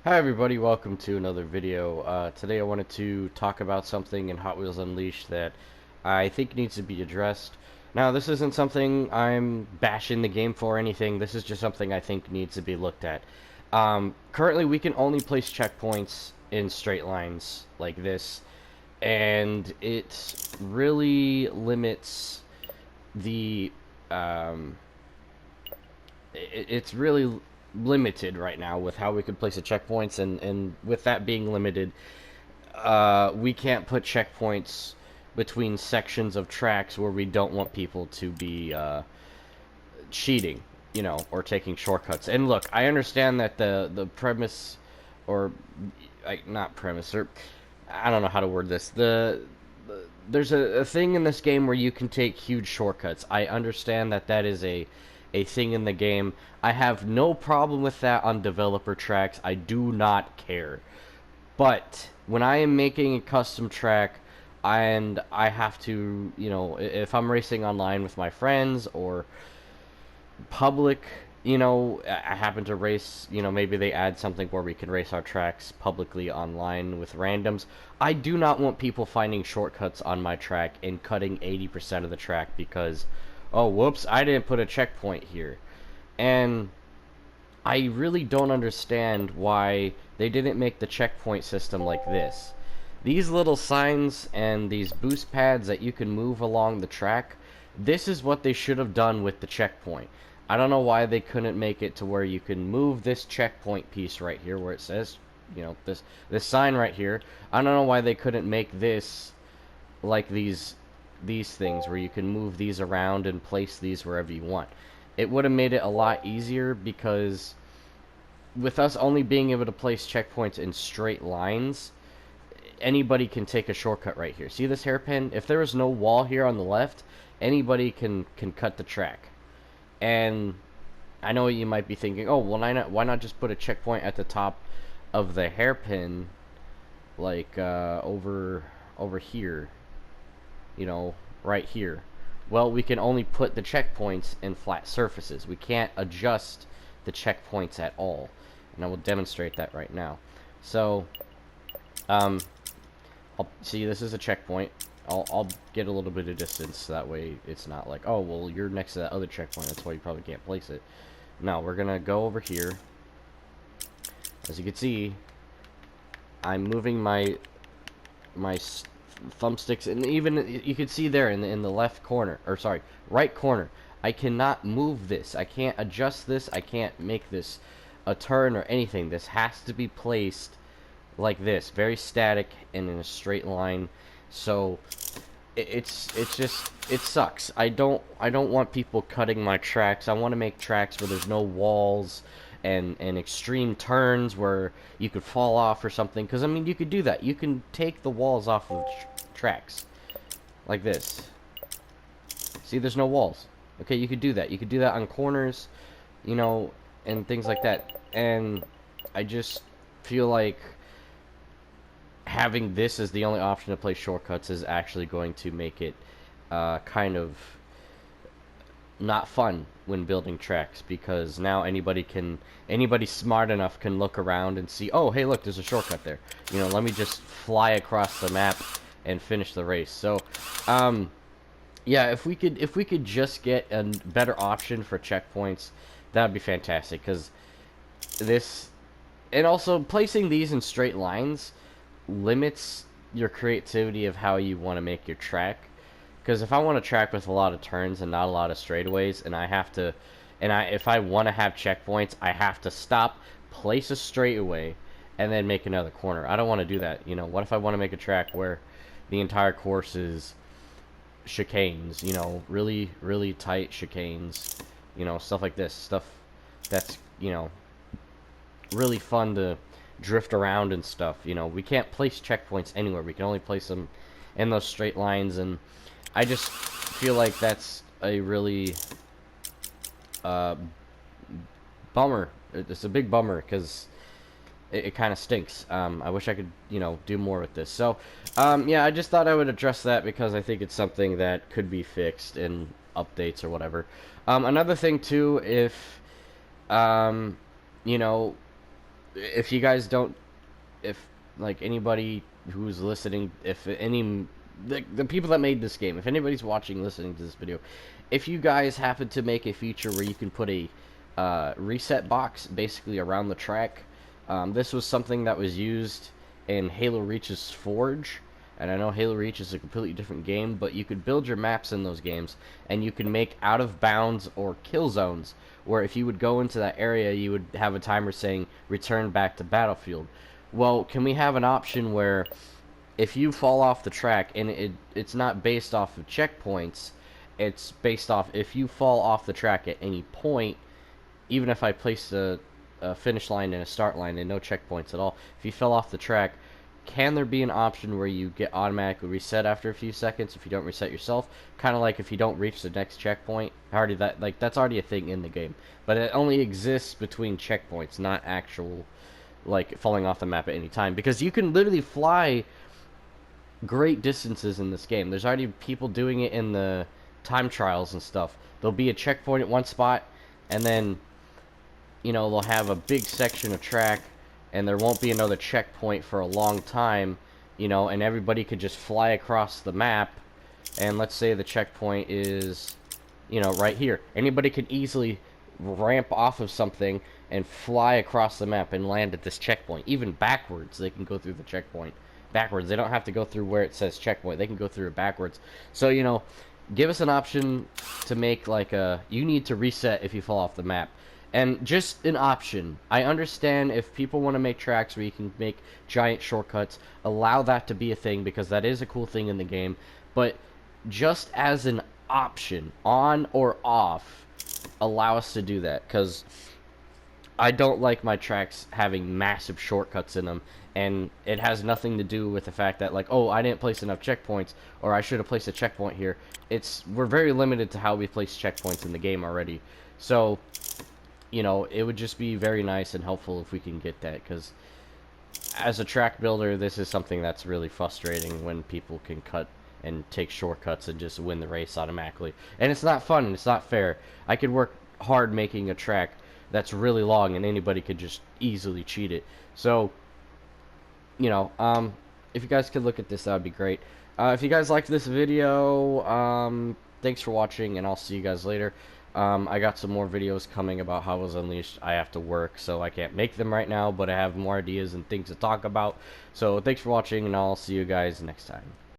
Hi everybody, welcome to another video. Today I wanted to talk about something in Hot Wheels Unleashed that I think needs to be addressed. Now, this isn't something I'm bashing the game for or anything, this is just something I think needs to be looked at. Currently we can only place checkpoints in straight lines like this, and it really limits the um, it's really limited right now with how we could place the checkpoints, and with that being limited, we can't put checkpoints between sections of tracks where we don't want people to be cheating, or taking shortcuts. And look, I understand that the premise, or not premise, or I don't know how to word this. There's a thing in this game where you can take huge shortcuts. I understand that that is a thing in the game. I have no problem with that on developer tracks. I do not care. But when I am making a custom track and I have to, if I'm racing online with my friends or public, I happen to race, maybe they add something where we can race our tracks publicly online with randoms. I do not want people finding shortcuts on my track and cutting 80% of the track because, oh, whoops, I didn't put a checkpoint here. And I really don't understand why they didn't make the checkpoint system like this. These little signs and these boost pads that you can move along the track, this is what they should have done with the checkpoint. I don't know why they couldn't make it to where you can move this checkpoint piece right here where it says, this sign right here. I don't know why they couldn't make this like these things where you can move these around and place these wherever you want. It would have made it a lot easier because with us only being able to place checkpoints in straight lines, anybody can take a shortcut right here. See this hairpin? If there was no wall here on the left, anybody can cut the track. And I know you might be thinking, oh, well, why not just put a checkpoint at the top of the hairpin, like over here, right here. Well, we can only put the checkpoints in flat surfaces. We can't adjust the checkpoints at all. And I will demonstrate that right now. So, I'll see, this is a checkpoint. I'll get a little bit of distance, so that way it's not like, oh, well, you're next to that other checkpoint, that's why you probably can't place it. Now, we're gonna go over here. As you can see, I'm moving my thumbsticks, and even you can see there in the left corner, or sorry, right corner, I cannot move this. I can't adjust this. I can't make this a turn or anything. This has to be placed like this, very static and in a straight line. So it's just, it sucks. I don't want people cutting my tracks. I want to make tracks where there's no walls and extreme turns where you could fall off or something. Because I mean, you could do that. You can take the walls off of tracks like this. See, there's no walls. Okay, you could do that. You could do that on corners, and things like that. And I just feel like having this as the only option to play shortcuts is actually going to make it kind of not fun when building tracks, because now anybody smart enough can look around and see, oh, hey, look, there's a shortcut there. Let me just fly across the map and finish the race. So, yeah, if we could just get a better option for checkpoints, that'd be fantastic. Because this, and also placing these in straight lines limits your creativity of how you want to make your track. Because if I want a track with a lot of turns and not a lot of straightaways, and if I want to have checkpoints, I have to stop, place a straightaway, and then make another corner. I don't want to do that. What if I want to make a track where the entire course is chicanes, really, really tight chicanes, stuff like this, stuff that's, really fun to drift around and stuff. We can't place checkpoints anywhere. We can only place them in those straight lines, and I just feel like that's a really bummer. It's a big bummer because it kind of stinks. I wish I could, do more with this. So, yeah, I just thought I would address that because I think it's something that could be fixed in updates or whatever. Another thing too, if you know, if you guys don't, if like anybody who's listening, if any the people that made this game, if anybody's watching, listening to this video, if you guys happen to make a feature where you can put a reset box basically around the track, this was something that was used in Halo Reach's Forge. And I know Halo Reach is a completely different game, but you could build your maps in those games, and you can make out of bounds or kill zones, where if you would go into that area, you would have a timer saying return back to battlefield. Well, can we have an option where if you fall off the track, and it's not based off of checkpoints, it's based off if you fall off the track at any point, even if I placed a finish line and a start line and no checkpoints at all, if you fell off the track, can there be an option where you get automatically reset after a few seconds if you don't reset yourself? Kind of like if you don't reach the next checkpoint. That's already a thing in the game, but it only exists between checkpoints, not actual like falling off the map at any time. Because you can literally fly great distances in this game. There's already people doing it in the time trials and stuff. There'll be a checkpoint at one spot, and then they'll have a big section of track, and there won't be another checkpoint for a long time, and everybody could just fly across the map. And let's say the checkpoint is, right here. Anybody can easily ramp off of something and fly across the map and land at this checkpoint. Even backwards, they can go through the checkpoint. Backwards. They don't have to go through where it says checkpoint. They can go through it backwards. So, give us an option to make like you need to reset if you fall off the map. And just an option. I understand if people want to make tracks where you can make giant shortcuts, allow that to be a thing, because that is a cool thing in the game. But just as an option, on or off, allow us to do that, because I don't like my tracks having massive shortcuts in them, and it has nothing to do with the fact that, like, oh, I didn't place enough checkpoints, or I should have placed a checkpoint here. We're very limited to how we place checkpoints in the game already. So, it would just be very nice and helpful if we can get that, because as a track builder, this is something that's really frustrating when people can cut and take shortcuts and just win the race automatically. And it's not fun, and it's not fair. I could work hard making a track that's really long, and anybody could just easily cheat it. So, if you guys could look at this, that would be great. If you guys liked this video, thanks for watching, and I'll see you guys later. I got some more videos coming about Howl's Unleashed. I have to work, so I can't make them right now, but I have more ideas and things to talk about. So thanks for watching, and I'll see you guys next time.